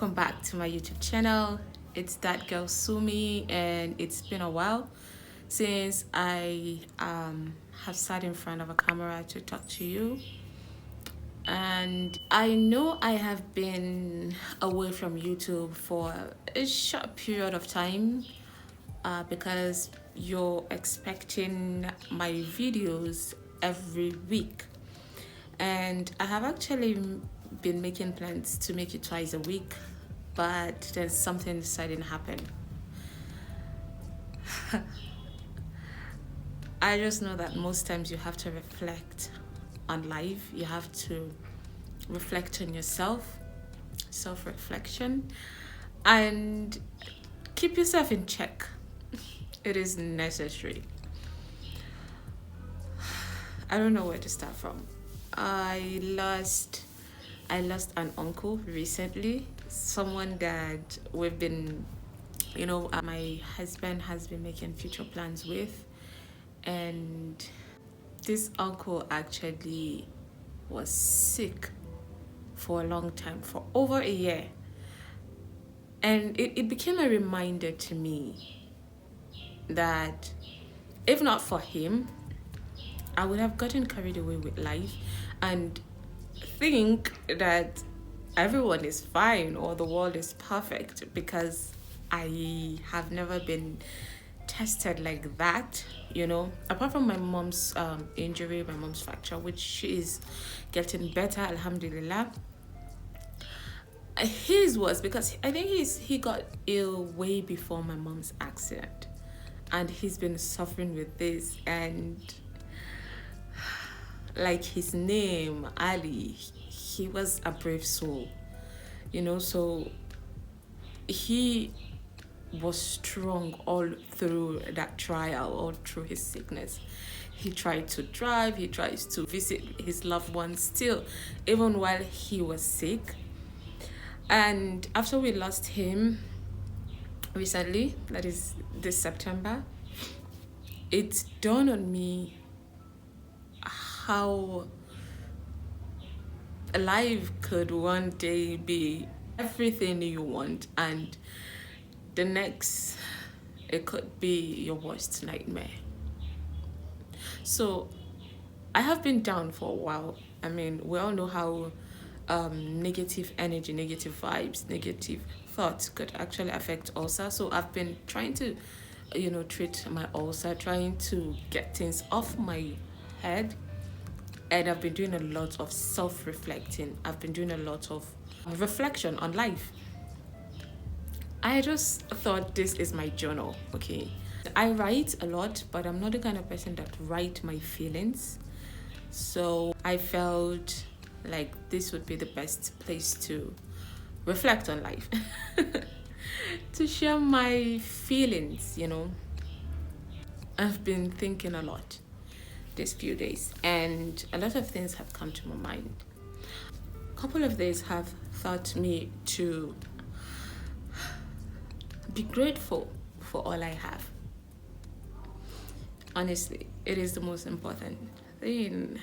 welcome back to my YouTube channel. It's that girl Summy, and it's been a while since I have sat in front of a camera to talk to you. And I know I have been away from YouTube for a short period of time because you're expecting my videos every week. And I have actually been making plans to make it twice a week, but then something decided to happen. I just know that most times you have to reflect on life. You have to reflect on yourself, self-reflection, and keep yourself in check. It is necessary. I don't know where to start from. I lost an uncle recently, someone that we've been, my husband has been making future plans with. And this uncle actually was sick for a long time, for over a year. And it became a reminder to me that if not for him, I would have gotten carried away with life and think that everyone is fine or the world is perfect, because I have never been tested like that, apart from my mom's injury, my mom's fracture, which is getting better, alhamdulillah. His was because I think he got ill way before my mom's accident, and he's been suffering with this. And like his name, Ali, he was a brave soul, so he was strong all through that trial, all through his sickness. He tried to drive, he tries to visit his loved ones still, even while he was sick. And after we lost him recently, that is this September, it dawned on me how life could one day be everything you want, and the next it could be your worst nightmare. So I have been down for a while. I mean, we all know how negative energy, negative vibes, negative thoughts could actually affect ulcer. So I've been trying to treat my ulcer, trying to get things off my head. And I've been doing a lot of self-reflecting. I've been doing a lot of reflection on life. I just thought this is my journal, okay? I write a lot, but I'm not the kind of person that write my feelings. So I felt like this would be the best place to reflect on life. To share my feelings, I've been thinking a lot these few days, and a lot of things have come to my mind. A couple of days have taught me to be grateful for all I have. Honestly, it is the most important thing.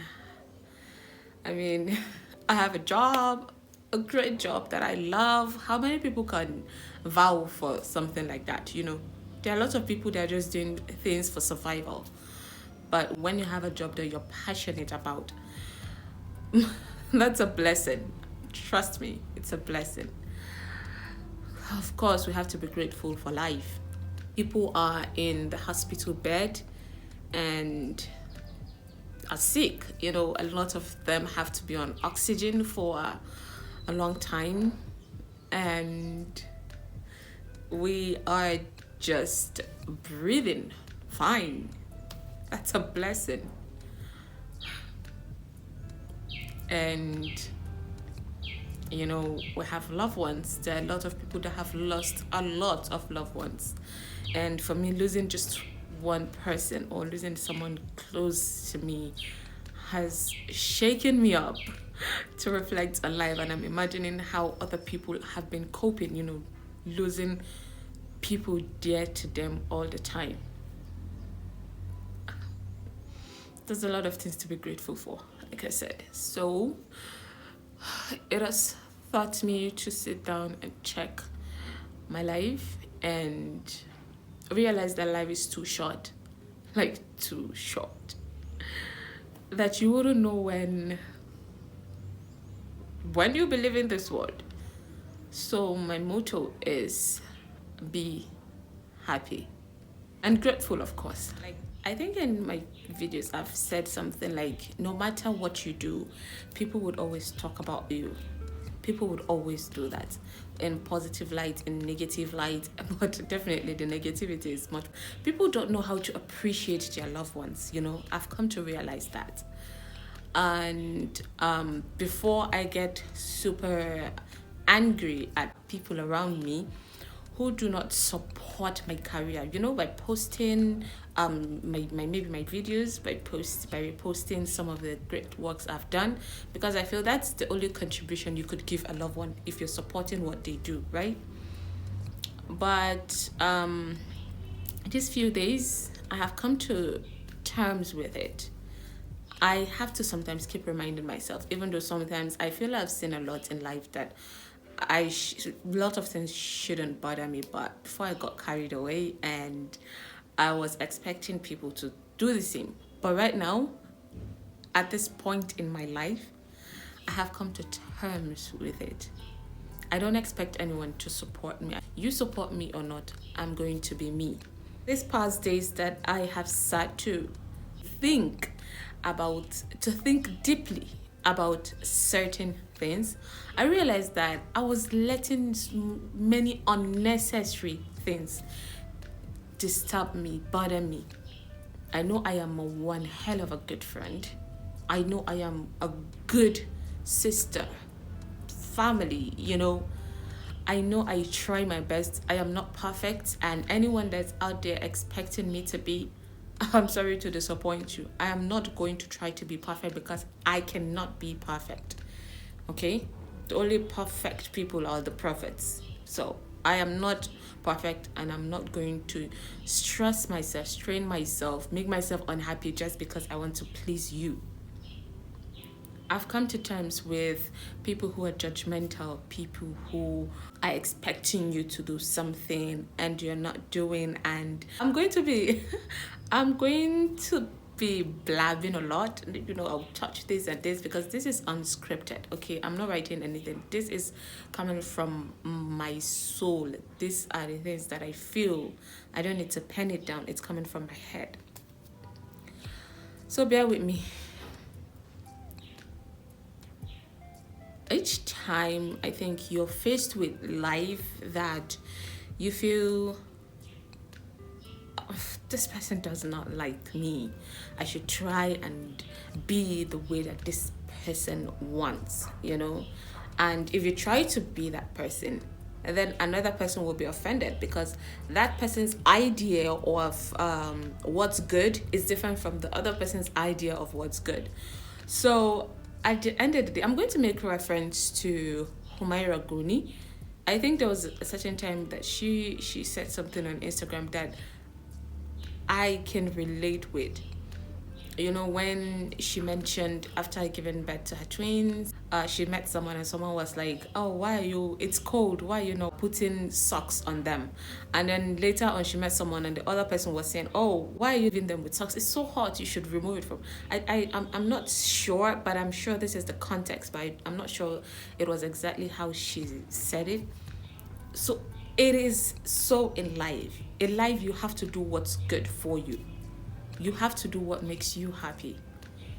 I mean, I have a job, a great job that I love. How many people can vow for something like that, There are lots of people that are just doing things for survival. But when you have a job that you're passionate about, that's a blessing. Trust me, it's a blessing. Of course, we have to be grateful for life. People are in the hospital bed and are sick. A lot of them have to be on oxygen for a long time. And we are just breathing fine. That's a blessing. And we have loved ones. There are a lot of people that have lost a lot of loved ones. And for me, losing just one person or losing someone close to me has shaken me up to reflect on life. And I'm imagining how other people have been coping, losing people dear to them all the time. There's a lot of things to be grateful for, like I said. So it has taught me to sit down and check my life and realize that life is too short. Like, too short. That you wouldn't know when you believe in this world. So my motto is be happy and grateful, of course. Like, I think in my videos I've said something like, no matter what you do, people would always talk about you. People would always do that, in positive light, in negative light, but definitely the negativity is much. People don't know how to appreciate their loved ones, you know. I've come to realize that. And before I get super angry at people around me who do not support my career, you know, by posting my maybe my videos, by reposting some of the great works I've done, because I feel that's the only contribution you could give a loved one, if you're supporting what they do, right? But these few days I have come to terms with it. I have to sometimes keep reminding myself, even though sometimes I feel I've seen a lot in life that a lot of things shouldn't bother me, but before I got carried away and I was expecting people to do the same. But right now, at this point in my life, I have come to terms with it. I don't expect anyone to support me. You support me or not, I'm going to be me. These past days that I have sat to think deeply about certain things, I realized that I was letting many unnecessary things disturb me, bother me. I know I am one hell of a good friend. I know I am a good sister, family, you know. I know I try my best. I am not perfect, and anyone that's out there expecting me to be, I'm sorry to disappoint you. I am not going to try to be perfect, because I cannot be perfect. Okay? The only perfect people are the prophets. So I am not perfect, and I'm not going to stress myself, strain myself, make myself unhappy just because I want to please you. I've come to terms with people who are judgmental, people who are expecting you to do something and you're not doing. And I'm going to be blabbing a lot. You know, I'll touch this and this because this is unscripted. Okay, I'm not writing anything. This is coming from my soul. These are the things that I feel. I don't need to pen it down. It's coming from my head. So bear with me. Each time I think you're faced with life that you feel, oh, this person does not like me, I should try and be the way that this person wants, you know. And if you try to be that person, then another person will be offended, because that person's idea of what's good is different from the other person's idea of what's good. So at the end of the day, I'm going to make reference to Humaira Guni. I think there was a certain time that she said something on Instagram that I can relate with. You know, when she mentioned after giving birth to her twins, she met someone and someone was like, oh, why are you, it's cold, why are you not putting socks on them? And then later on she met someone and the other person was saying, oh, why are you leaving them with socks? It's so hot, you should remove it from. I'm not sure, but I'm sure this is the context, but I'm not sure it was exactly how she said it. So it is so in life. In life, you have to do what's good for you. You have to do what makes you happy.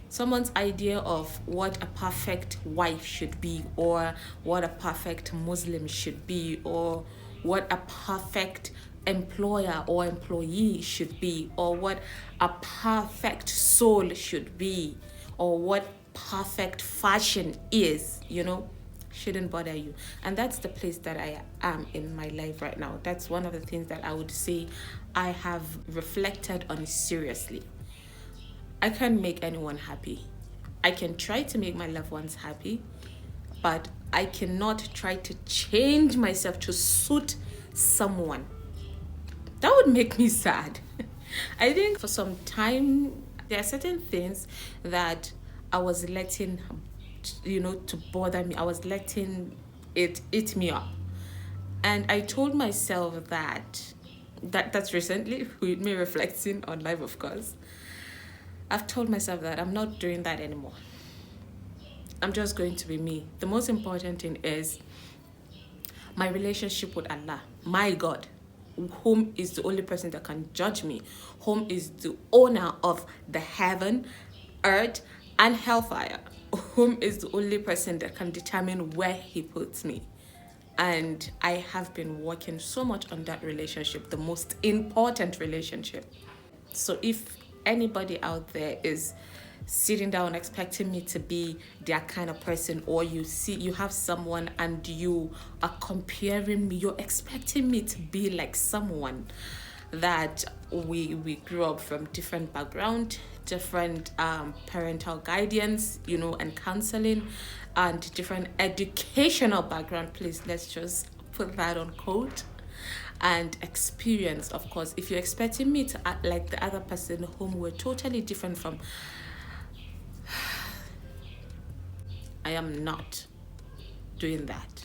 Someone's idea of what a perfect wife should be, or what a perfect Muslim should be, or what a perfect employer or employee should be, or what a perfect soul should be, or what perfect fashion is, you know, shouldn't bother you. And that's the place that I am in my life right now. That's one of the things that I would say I have reflected on seriously. I can't make anyone happy. I can try to make my loved ones happy, but I cannot try to change myself to suit someone. That would make me sad. I think for some time, there are certain things that I was letting, you know, to bother me. I was letting it ate me up. And I told myself that's recently with me reflecting on life, of course. I've told myself that I'm not doing that anymore. I'm just going to be me. The most important thing is my relationship with Allah, my God, whom is the only person that can judge me, whom is the owner of the heaven, earth, and hellfire, whom is the only person that can determine where he puts me. And I have been working so much on that relationship, the most important relationship. So if anybody out there is sitting down expecting me to be their kind of person, or you have someone and you are comparing me, you're expecting me to be like someone that we grew up from different background, different parental guidance, and counseling, and different educational background, please let's just put that on quote, and experience. Of course, if you're expecting me to act like the other person whom we're totally different from, I am not doing that.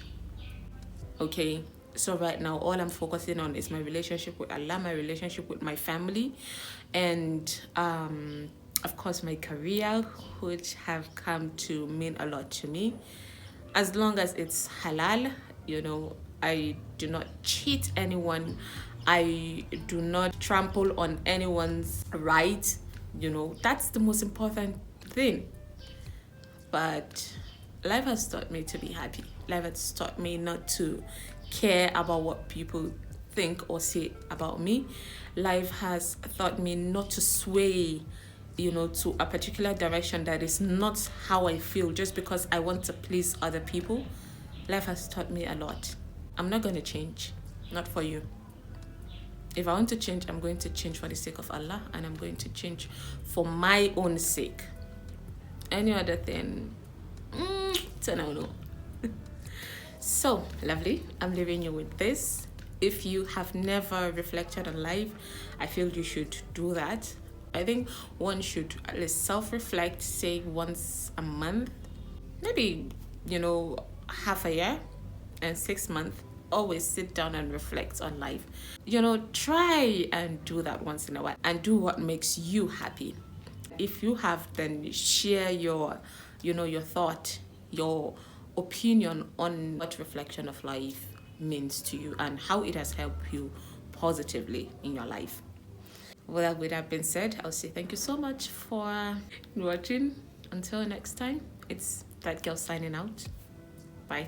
Okay, so right now all I'm focusing on is my relationship with Allah, my relationship with my family, and of course my career, which have come to mean a lot to me. As long as it's halal, I do not cheat anyone, I do not trample on anyone's right. That's the most important thing. But life has taught me to be happy. Life has taught me not to care about what people think or say about me. Life has taught me not to sway, to a particular direction that is not how I feel just because I want to please other people. Life has taught me a lot. I'm not going to change, not for you. If I want to change, I'm going to change for the sake of Allah, and I'm going to change for my own sake. Any other thing, so no. So lovely, I'm leaving you with this. If you have never reflected on life, I feel you should do that. I think one should at least self-reflect, say once a month, maybe half a year, and 6 months. Always sit down and reflect on life. Try and do that once in a while, and do what makes you happy. If you have, then share your thought, your opinion on what reflection of life means to you and how it has helped you positively in your life. With that being said, I'll say thank you so much for watching. Until next time, it's that girl signing out. Bye.